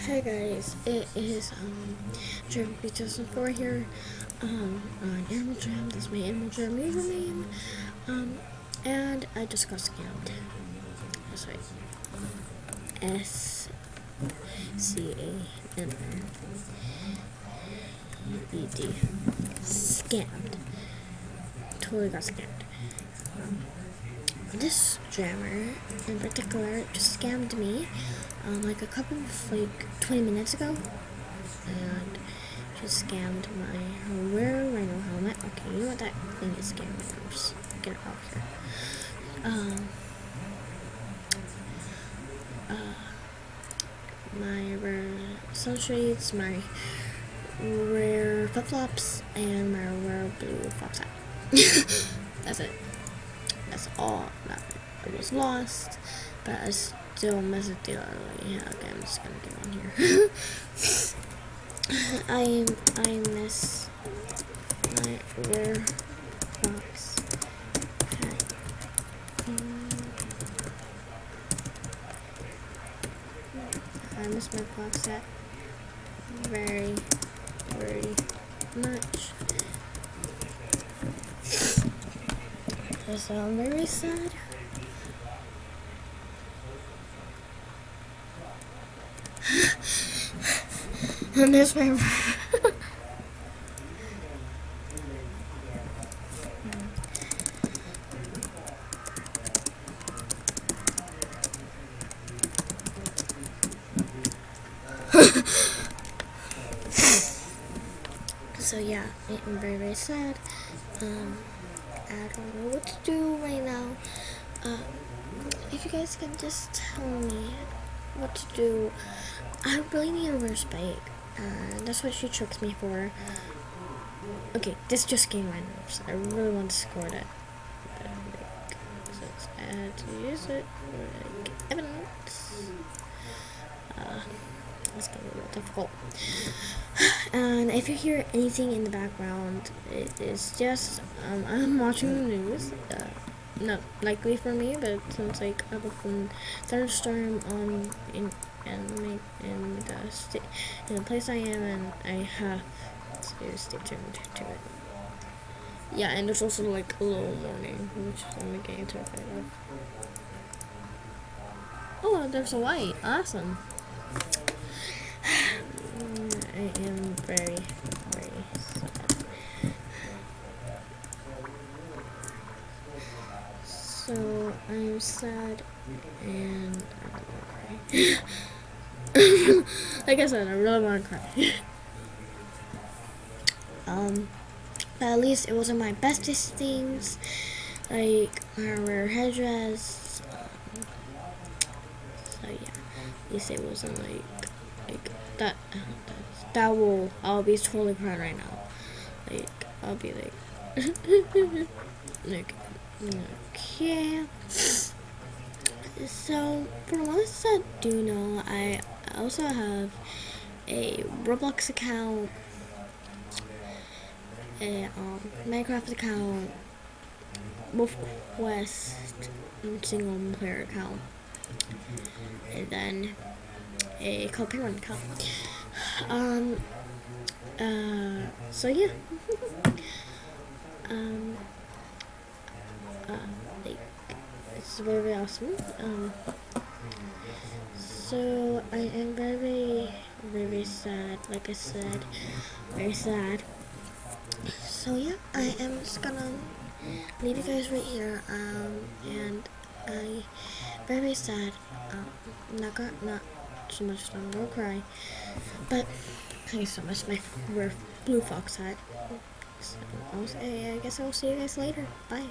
Hi guys, it is Jam 2004 here on Animal Jam. That's my Animal Jam username. And I just got scammed. That's right. SCAMMED. Scammed. Totally got scammed. This jammer in particular just scammed me like a couple of 20 minutes ago, and just scammed my rare rhino helmet. Okay, you know what, that thing is scamming me. I'm just get it off here. My rare sunshades, my rare flip-flops, and my rare blue fox hat. That's it. That's all that it was lost, but I still miss it dearly. Yeah, okay, I'm just gonna get on here. I miss my rare fox hat. I miss my fox hat very, very much. So I'm very sad. And there's my so yeah, I'm very, very sad. I don't know what to do right now. If you guys can just tell me what to do. I really need a rare spike. That's what she tricks me for. Okay, this just game randoms. I really want to score that. So I had to use it for evidence. It's gonna be real difficult. And if you hear anything in the background, it is just I'm watching the news. Not likely for me, but since like I have a thunderstorm on in the place I am, and I have to stay tuned to it. Yeah, and there's also like a little warning, which I'm getting terrified of. Oh, there's a white. Awesome. I am very, very sad. So I'm sad, and I'm gonna cry. Like I said, I really want to cry. But at least it wasn't my bestest things, like my rare headdress. So yeah, at least it wasn't like that. I'll be totally crying right now. Like I'll be like, like, okay. So for the ones that do know, I also have a Roblox account, a Minecraft account, both Quest and single player account, and then a co-parent account. So yeah. Like, it's very, very awesome. So I am very, very sad. Like I said, very sad. So yeah, I am just gonna leave you guys right here. And I very, very sad. Not so much. I'm gonna cry, but thank you so much. My rare blue fox hat. So I guess I'll see you guys later. Bye.